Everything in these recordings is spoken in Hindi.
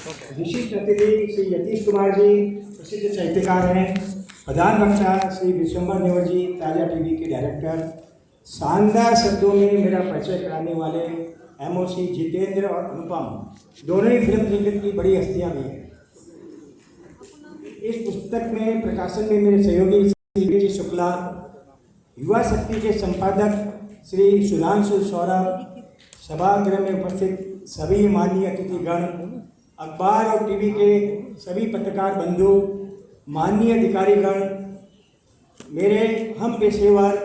विशिष्ट अतिथि श्री यतीश कुमार जी, प्रसिद्ध साहित्यकार हैं। प्रधान वक्ता श्री विश्वम्भर नेवर जी, ताजा टीवी के डायरेक्टर। शानदार शब्दों में मेरा परिचय कराने वाले एमओसी जितेंद्र और अनुपम, दोनों ही फिल्म जगत की बड़ी हस्तियां भी हैं। इस पुस्तक में प्रकाशन में मेरे सहयोगी श्री जी शुक्ला, युवा शक्ति के संपादक श्री सुधांशु सौरभ, सभागृह में उपस्थित सभी माननीय अतिथिगण, अखबार और टीवी के सभी पत्रकार बंधु, माननीय अधिकारीगण, मेरे हम पेशेवर,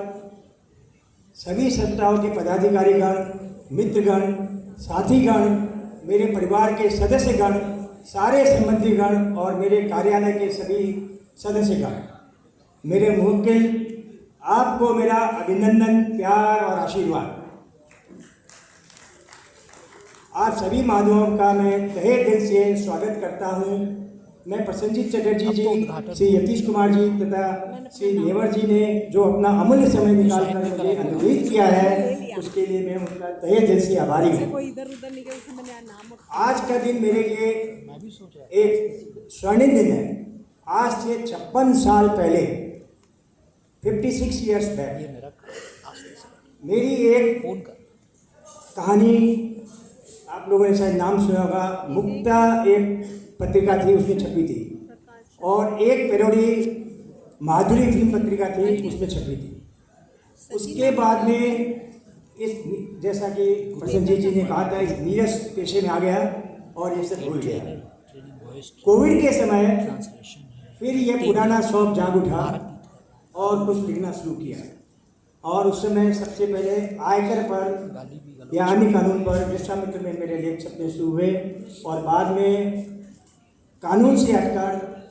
सभी संस्थाओं के पदाधिकारीगण, मित्रगण, साथीगण, मेरे परिवार के सदस्यगण, सारे संबंधीगण और मेरे कार्यालय के सभी सदस्यगण, मेरे मुवक्किल, आपको मेरा अभिनंदन, प्यार और आशीर्वाद। आप सभी माध्यमों का मैं तहे दिल से स्वागत करता हूं। मैं प्रसन्नजीत चटर्जी जी, श्री यतीश कुमार जी तथा श्री नेवर जी ने जो अपना अमूल्य समय निकालकर मुझे अनुग्रहित किया है, उसके लिए मैं उनका तहे दिल से आभारी हूँ। आज का दिन मेरे लिए एक स्वर्णिम दिन है। आज से 56 साल पहले, 56 ईयर्स बैक, मेरी एक कहानी, आप लोगों ने शायद नाम सुना होगा, मुक्ता एक पत्रिका थी, उसमें छपी थी, और एक पैरोडी माधुरी फिल्म पत्रिका थी, उसमें छपी थी। उसके बाद में इस, जैसा कि प्रसन्नजीत जी ने कहा था, इस नीरस पेशे में आ गया और ये सब भूल गया। कोविड के समय फिर ये पुराना शौक जाग उठा और कुछ लिखना शुरू किया। और उस समय सबसे पहले आयकर पर, यानी कानून पर, विश्वामित्र में मेरे लेख छपने शुरू हुए, और बाद में कानून से हटकर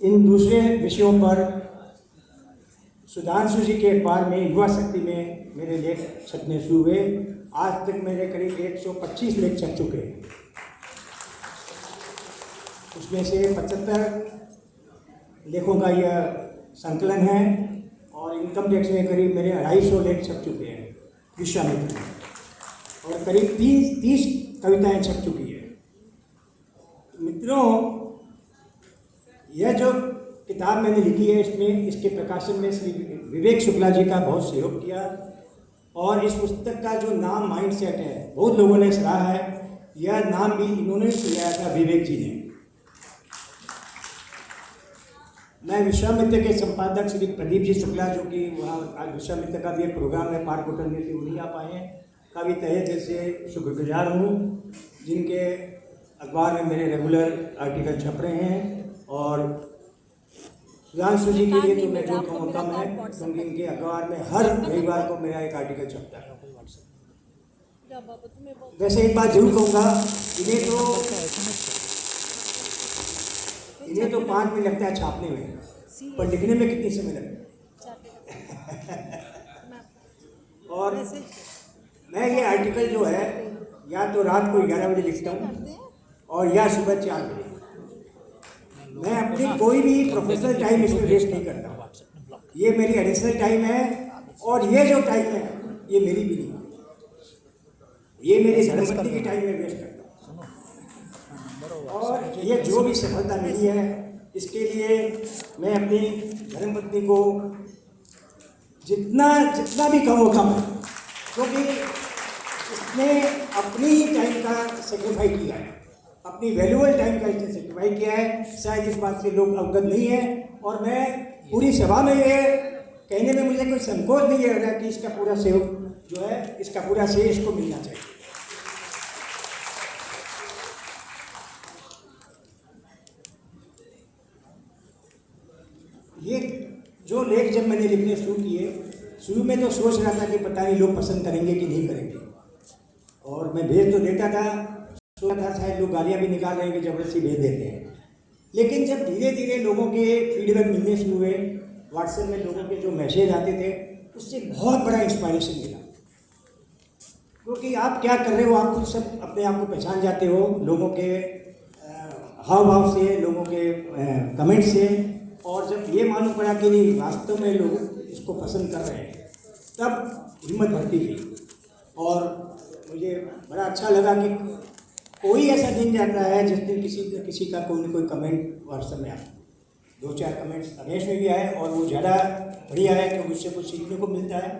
इन दूसरे विषयों पर सुधांशु जी के अखबार में, युवा शक्ति में मेरे लेख छपने शुरू हुए। आज तक मेरे करीब 125 लेख छप चुके हैं। उसमें से 75 लेखों का यह संकलन है, और इनकम टैक्स में करीब मेरे 250 लेख छप चुके हैं विश्वामित्र में, और करीब 30 कविताएं छप चुकी है। मित्रों, यह जो किताब मैंने लिखी है, इसमें इसके प्रकाशन में श्री विवेक शुक्ला जी का बहुत सहयोग किया, और इस पुस्तक का जो नाम माइंड सेट है, बहुत लोगों ने सराहा है। यह नाम भी इन्होंने सुझाया था, विवेक जी ने। मैं विश्वामित्र के संपादक श्री प्रदीप जी शुक्ला, जो कि वहाँ आज विश्वामित्र का भी एक प्रोग्राम है पार्क होटल में, वो नहीं आ पाए हैं, का भी तहे दिल से शुक्रगुजार हूँ, जिनके अखबार में मेरे रेगुलर आर्टिकल छप रहे हैं। और सुधांशु जी के लिए तो मैं जो कहूँ कम है, क्योंकि इनके अखबार में हर रविवार को मेरा एक आर्टिकल छपता है। वैसे एक बात जरूर कहूँगा, इन्हें तो 5 मिनट लगता है छापने में, पर लिखने में कितनी समय लगता है। और मैं ये आर्टिकल जो है, या तो रात को 11 बजे लिखता हूँ और या सुबह 4 बजे। मैं अपनी कोई भी प्रोफेशनल टाइम इसमें वेस्ट नहीं करता। ये मेरी एडिशनल टाइम है, और ये जो टाइम है ये मेरी भी नहीं है, ये मेरी धर्मपत्नी की टाइम में वेस्ट करता हूँ। और ये जो भी सफलता मिली है, इसके लिए मैं अपनी धर्मपत्नी को जितना भी कहूँ कम है, क्योंकि इसने अपनी टाइम का सेक्रीफाइस किया है, अपनी वैल्यूएबल टाइम का इसने सेक्रीफाइस किया है। शायद इस बात से लोग अवगत नहीं है, और मैं पूरी सभा में ये कहने में मुझे कोई संकोच नहीं है कि इसका पूरा सहयोग जो है, इसका पूरा श्रेय इसको मिलना चाहिए। ये जो लेख जब मैंने लिखने शुरू किए, शुरू में तो सोच रहा था कि पता नहीं लोग पसंद करेंगे कि नहीं करेंगे, और मैं भेज तो देता था, सोचा था शायद लोग गालियाँ भी निकाल रहे हैं कि जबरदस्ती भेज देते हैं। लेकिन जब धीरे धीरे लोगों के फीडबैक मिलने शुरू हुए, व्हाट्सएप में लोगों के जो मैसेज आते थे, उससे बहुत बड़ा इंस्पायरेशन मिला। क्योंकि आप क्या कर रहे हो, आप खुद सब अपने आप को पहचान जाते हो, लोगों के हाव भाव से, लोगों के कमेंट से। और जब ये मालूम पड़ा कि नहीं, वास्तव में लोग इसको पसंद कर रहे हैं, तब हिम्मत बढ़ती गई। और मुझे बड़ा अच्छा लगा कि कोई ऐसा दिन जाता है जिस दिन किसी का कोई न कोई कमेंट व्हाट्सएप में आता है। 2-4 कमेंट्स अगेंस्ट में भी आए और वो ज़्यादा बढ़िया है क्योंकि उससे कुछ सीखने को मिलता है।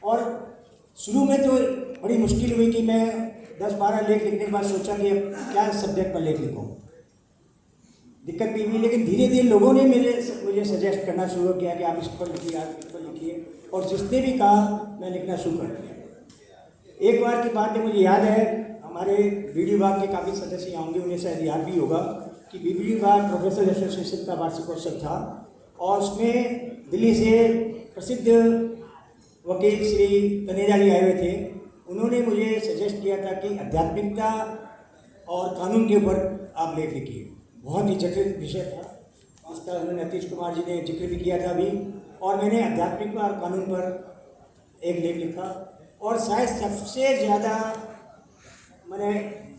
और शुरू में तो बड़ी मुश्किल हुई कि मैं 10-12 लेख लिखने के बाद सोचा कि अब क्या सब्जेक्ट पर लेख लिखूँ, दिक्कत भी हुई। लेकिन धीरे धीरे लोगों ने मुझे सजेस्ट करना शुरू किया कि आप इस पर लिखिए, आप इस पर लिखिए, और जिसने भी कहा मैं लिखना शुरू कर दिया। एक बार की बात है, मुझे याद है, हमारे बीडी विभाग के काफ़ी सदस्य होंगे, उन्हें शायद याद भी होगा कि बीडी विभाग प्रोफेसर एसोसिएशन का वार्षिकोत्सव था और उसमें दिल्ली से प्रसिद्ध वकील श्री तनेजा जी आए हुए थे। उन्होंने मुझे सजेस्ट किया था कि आध्यात्मिकता और कानून के ऊपर आप लेख लिखिए। बहुत ही जटिल विषय था, इसका उन्होंने अतीश कुमार जी ने जिक्र भी किया था अभी, और मैंने आध्यात्मिकता और कानून पर एक लेख लिखा और शायद सबसे ज़्यादा मैंने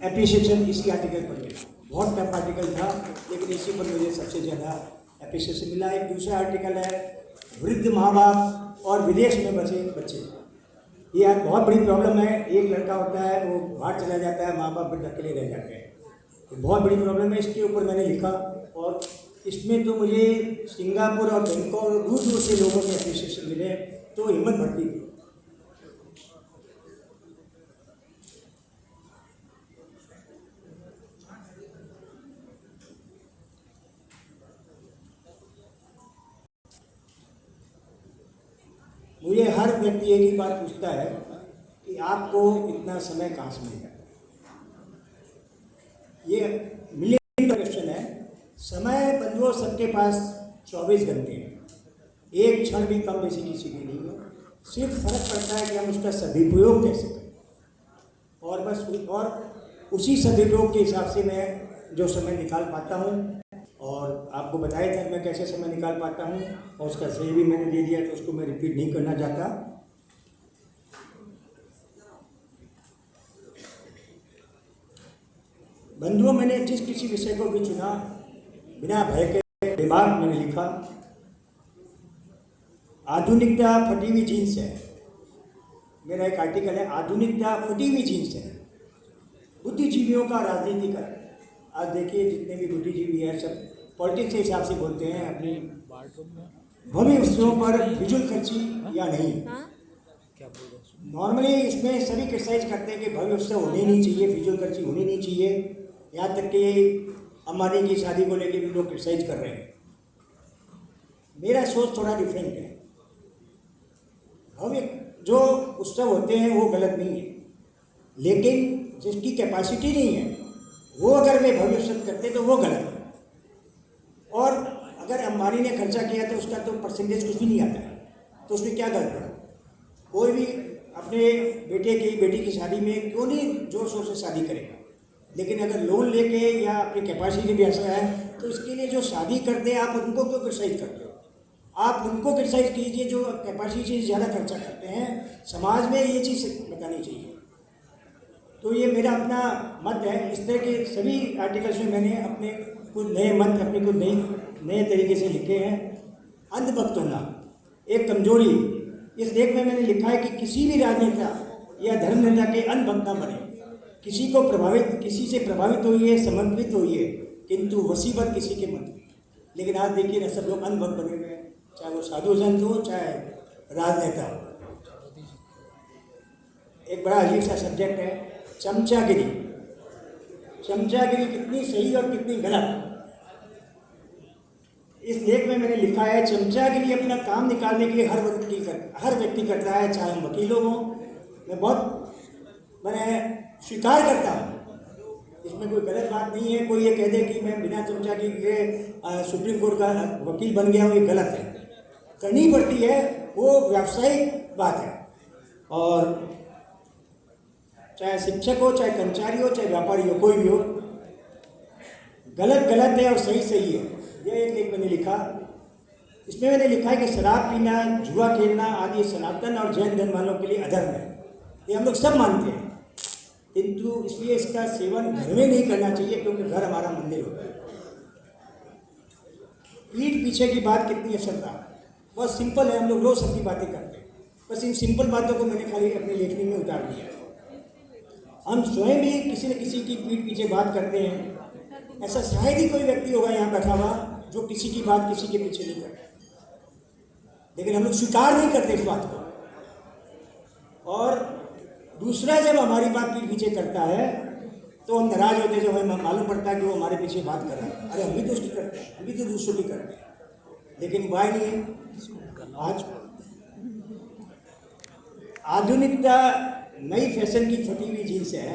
एप्रिसिएशन इसी आर्टिकल पर मिला। बहुत टफ आर्टिकल था लेकिन इसी पर मुझे सबसे ज़्यादा एप्रिसिएशन मिला। एक दूसरा आर्टिकल है वृद्ध माँ बाप और विदेश में बसे बच्चे। ये आज बहुत बड़ी प्रॉब्लम है। एक लड़का होता है, वो बाहर चला जाता है, माँ बाप फिर अकेले रह जाते हैं, तो बहुत बड़ी प्रॉब्लम है। इसके ऊपर मैंने लिखा और इसमें तो मुझे सिंगापुर और बैंकॉक और दूर दूर से लोगों के एप्रिसिएशन मिले, तो हिम्मत बढ़ती थी। मुझे हर व्यक्ति एक ही बात पूछता है कि आपको इतना समय कहाँ से मिल जाता है। ये मिलियन का क्वेश्चन है। समय बंधुओं सबके पास 24 घंटे हैं, एक क्षण भी कम बेसी किसी की नहीं है। सिर्फ फर्क पड़ता है कि हम उसका सदुपयोग कैसे करें, और बस और उसी सदुपयोग के हिसाब से मैं जो समय निकाल पाता हूँ, और आपको बताया था मैं कैसे समय निकाल पाता हूँ, और उसका सही भी मैंने दे दिया, तो उसको मैं रिपीट नहीं करना चाहता। बंधुओं, मैंने जिस किसी विषय को भी चुना बिना भय के दिमाग मैंने लिखा। आधुनिकता फटी हुई जीन्स है, मेरा एक आर्टिकल है, आधुनिकता फटी हुई जीन्स है, बुद्धिजीवियों का राजनीतिकरण। आज देखिए जितने भी बुद्धिजीवी हैं सब पॉलिटिक्स के हिसाब से बोलते हैं, अपनी भव्य उत्सवों पर फिजूल खर्ची या नहीं। नॉर्मली इसमें सभी क्रिटिसाइज करते हैं कि भव्य उत्सव होने नहीं चाहिए, फिजूल खर्ची होनी नहीं चाहिए। यहाँ तक कि अंबानी की शादी को लेकर भी लोग क्रिटिसाइज कर रहे हैं। मेरा सोच थोड़ा डिफरेंट है। भव्य जो उत्सव होते हैं वो गलत नहीं है, लेकिन जिसकी कैपेसिटी नहीं है वो अगर वे भव्य उत्सव करते तो वो गलत है। और अगर अंबानी ने खर्चा किया तो उसका तो परसेंटेज कुछ भी नहीं आता है, तो उसमें क्या गलत है। कोई भी अपने बेटी की शादी में क्यों नहीं जोर शोर से शादी करेगा, लेकिन अगर लोन लेके या अपनी कैपेसिटी भी ऐसा है तो इसके लिए जो शादी करते हैं आप उनको क्यों क्रिटिसाइज करते हो। आप उनको क्रिटिसाइज कीजिए जो कैपेसिटी से ज़्यादा खर्चा करते हैं। समाज में ये चीज़ बतानी चाहिए। तो ये मेरा अपना मत है। इस तरह के सभी आर्टिकल्स में मैंने अपने कुछ नए मत, अपने कुछ नए तरीके से लिखे हैं। अंधभक्त होना एक कमजोरी। इस लेख में मैंने लिखा है कि किसी भी राजनेता या धर्म नेता के अंधभक्त न बने। किसी से प्रभावित होइए, समर्पित होइए, किंतु वसीबत किसी के मत हुई। लेकिन आज देखिए ना, सब लोग अंधभक्त बने हुए हैं, चाहे वो साधु संत हो चाहे राजनेता हो। एक बड़ा अजीब सा सब्जेक्ट है चमचागिरी। चमचागिरी कितनी सही और कितनी गलत। इस लेख में मैंने लिखा है चमचागिरी अपना काम निकालने के लिए हर व्यक्ति करता है, चाहे हम वकील हों। मैंने स्वीकार करता हूँ, इसमें कोई गलत बात नहीं है। कोई ये कह दे कि मैं बिना चमचागिरी के सुप्रीम कोर्ट का वकील बन गया हूँ, ये गलत है। करनी पड़ती है, वो व्यावसायिक बात है। और चाहे शिक्षक हो, चाहे कर्मचारी हो, चाहे व्यापारी हो, कोई भी हो, गलत गलत है और सही सही है। यह एक लेख मैंने लिखा। इसमें मैंने लिखा है कि शराब पीना, जुआ खेलना आदि सनातन और जैन धर्म वालों के लिए अधर्म है। ये हम लोग सब मानते हैं, किंतु इसलिए इसका सेवन घर में नहीं करना चाहिए, क्योंकि घर हमारा मंदिर होता है। पीठ पीछे की बात कितनी असरदार, बहुत सिंपल है। हम लोग रोज सबकी बातें करते हैं, बस इन सिंपल बातों को मैंने खाली अपनी लेखनी में उतार दिया। हम स्वयं भी किसी न किसी की पीठ पीछे बात करते हैं। ऐसा शायद ही कोई व्यक्ति होगा यहाँ बैठा हुआ जो किसी की बात किसी के पीछे नहीं करता, लेकिन हम लोग स्वीकार नहीं करते इस बात को। और दूसरा जब हमारी बात पीठ पीछे करता है तो हम नाराज होते हैं, जब हमें मालूम पड़ता है कि वो हमारे पीछे बात कर रहा है। अरे हम भी तो उसकी करते हैं, हम भी तो दूसरों की करते हैं, लेकिन उपाय नहीं है। आज आधुनिकता नई फैशन की फटी हुई जीन्स है।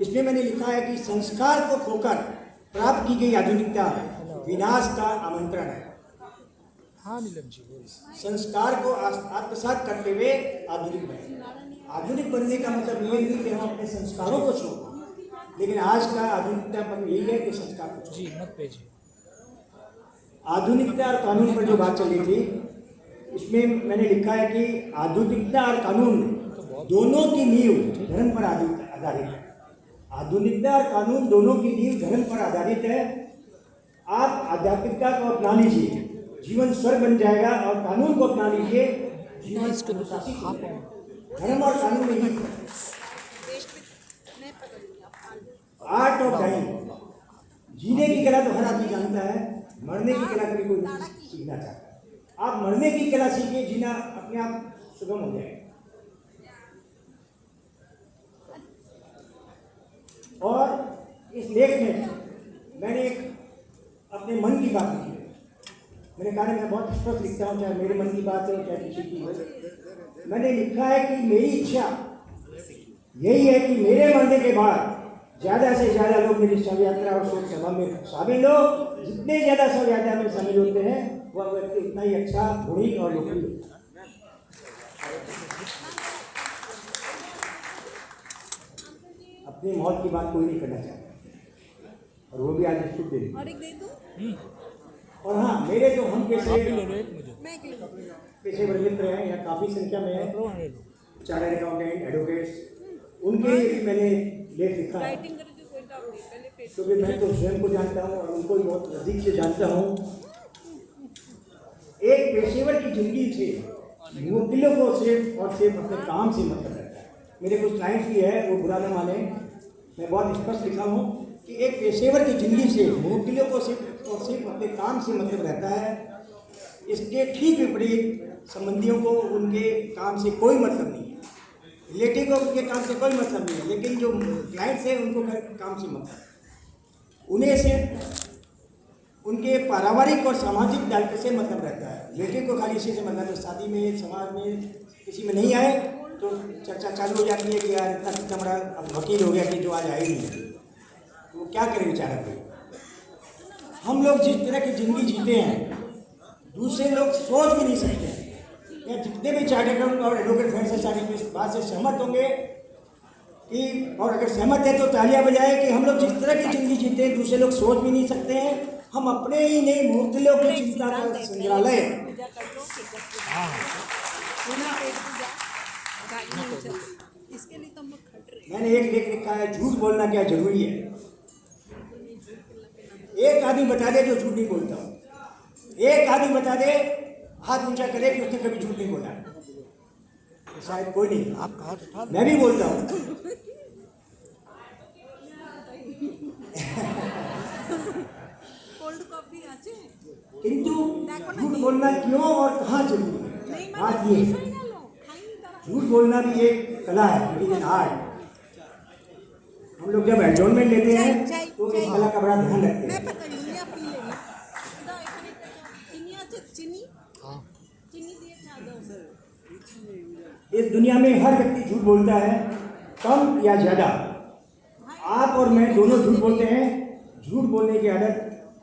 इसमें मैंने लिखा है कि संस्कार को खोकर प्राप्त की गई आधुनिकता विनाश का आमंत्रण है। हाँ नीलम जी बोलिए। संस्कार को आत्मसात करते हुए आधुनिक बने। आधुनिक बनने का मतलब ये नहीं कि हम अपने संस्कारों को छोड़ें, लेकिन आज का आधुनिकतापन यही है कि संस्कार को जी मत भेजिए। आधुनिकता और कानून पर जो बात चल रही थी, इसमें मैंने लिखा है कि आधुनिकता और कानून दोनों की नींव धर्म पर आधारित है। आधुनिकता और कानून दोनों की नींव धर्म पर आधारित है। आप आध्यात्मिकता को अपना लीजिए, जीवन स्वर्ग बन जाएगा, और कानून को अपना लीजिए, जीवन अनुशासित हो जाएगा। धर्म और कानून में ही आर्ट ऑफ डाइंग, जीने की कला तो हर आदमी जानता है, मरने की कला कभी कोई नहीं सीखना चाहता। आप मरने की कला सीखिए, जीना अपने आप सुगम हो जाएगा। और इस लेख में मैंने एक अपने मन की बात लिखी है। मैंने कहा मैं बहुत स्पष्ट लिखता हूँ, चाहे मेरे मन की बात हो चाहे किसी की हो। मैंने लिखा है कि मेरी इच्छा यही है कि मेरे मरने के बाद ज़्यादा से ज़्यादा लोग मेरी शव यात्रा और शोक सभा में शामिल हो। जितने ज़्यादा शव यात्रा में शामिल होते हैं वह व्यक्ति उतना ही अच्छा, गुणी और लोकप्रिय होता है। अपनी मौत की बात कोई नहीं करना चाहता, और वो भी आज शुभ दिन। और हाँ, मेरे जो हम पेशेवर मित्र हैं, यहाँ काफ़ी संख्या में है, चार्टर्ड अकाउंटेंट, एडवोकेट्स, उनके लिए भी मैंने लेख लिखा है, क्योंकि मैं तो स्वयं को जानता हूँ और उनको भी बहुत नज़दीक से जानता हूँ। एक पेशेवर की जिंदगी से वकीलों को सिर्फ और सिर्फ अपने काम से मतलब रहता है। मेरे कुछ क्लाइंट्स भी है, वो बुरा न माने, मैं बहुत स्पष्ट लिखा हूँ कि एक पेशेवर की जिंदगी से वकीलों को सिर्फ और सिर्फ अपने काम से मतलब रहता है। इसके ठीक विपरीत संबंधियों को उनके काम से कोई मतलब नहीं है, रिलेटिव को उनके काम से कोई मतलब नहीं है, लेकिन जो क्लाइंट्स हैं उनको काम से मतलब है। उन्हें सिर्फ उनके पारिवारिक और सामाजिक दायित्व से मतलब रहता है। रिलेटिव को खाली इसी से मतलब है, शादी में, समाज में, किसी में नहीं आए तो चर्चा चालू हो जाती है कि यार इतना बड़ा अब वकील हो गया कि जो आज आए ही नहीं, तो वो क्या करें बेचारा कोई। हम लोग जिस तरह की ज़िंदगी जीते हैं दूसरे लोग सोच भी नहीं सकते हैं। या जितने भी चार्टर्ड अकाउंटेंट और एडवोकेट फ्रेंड्स हैं सारे इस बात से सहमत होंगे कि, और अगर सहमत है तो तालियां बजाए, कि हम लोग जिस तरह की ज़िंदगी जीते हैं दूसरे लोग सोच भी नहीं सकते हैं। हम अपने ही नहीं मूर्तियों की चिंता का संग्रहालय। मैंने एक लेख लिखा है, झूठ बोलना क्या जरूरी है। एक आदमी बता दे जो झूठ नहीं बोलता, एक आदमी बता दे, हाथ ऊंचा करे कि उसने कभी झूठ नहीं बोला, तो शायद कोई नहीं। आप कहा मैं भी बोलता हूँ। किंतु झूठ बोलना क्यों और कहाँ जरूरी है, बात ये है। झूठ बोलना भी एक कला है, इट इज एन आर्ट। हम लोग जब एडजॉर्नमेंट लेते हैं तो इस कला का बड़ा ध्यान रखते हैं। इस दुनिया में हर व्यक्ति झूठ बोलता है, कम या ज़्यादा। आप और मैं दोनों झूठ बोलते हैं। झूठ बोलने की आदत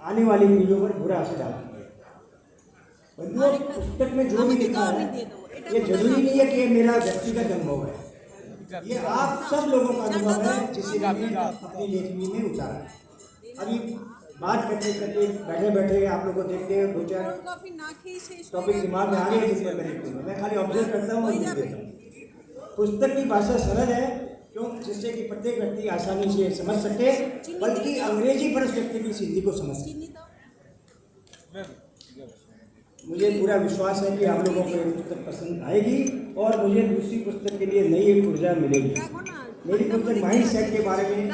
आने वाली पीढ़ियों पर बुरा असर डालती है। बंधुओं, पुस्तक में जो भी लिखा है ये जरूरी नहीं है कि ये मेरा व्यक्तिगत अनुभव है, ये आप सब लोगों का अनुभव है जिसे मैंने अपनी लेखनी में उतारा है। अभी बात करते करते बैठे बैठे आप लोगों को देखते हैं, दो चार टॉपिक दिमाग में आ गए जिस पर मैं लिखूँगा। मैं खाली ऑब्जर्व करता हूँ और लिख देता हूँ। पुस्तक की भाषा सरल है, क्यों, जिससे कि प्रत्येक व्यक्ति आसानी से समझ सके, बल्कि अंग्रेजी पर उस व्यक्ति की हिंदी को समझ सके। मुझे पूरा विश्वास है कि आप लोगों को ये पुस्तक पसंद आएगी और मुझे दूसरी पुस्तक के लिए नई एक ऊर्जा मिलेगी। मेरी कुछ माइंड सेट के बारे में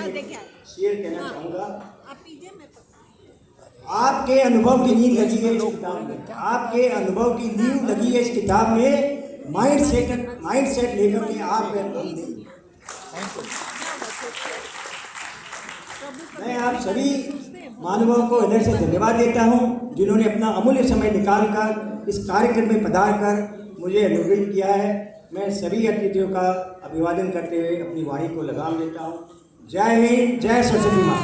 शेयर कहना चाहूँगा। आपके अनुभव की नींव लगी है इस किताब में, आपके अनुभव की नींव लगी है इस किताब में। माइंड सेट लेकर के आप मैं आप सभी महानुभावों को हृदय से धन्यवाद देता हूं, जिन्होंने अपना अमूल्य समय निकालकर इस कार्यक्रम में पधार कर मुझे अनुग्रहित किया है। मैं सभी अतिथियों का अभिवादन करते हुए अपनी वाणी को लगाम देता हूं। जय हिंद, जय सरस्वती माँ।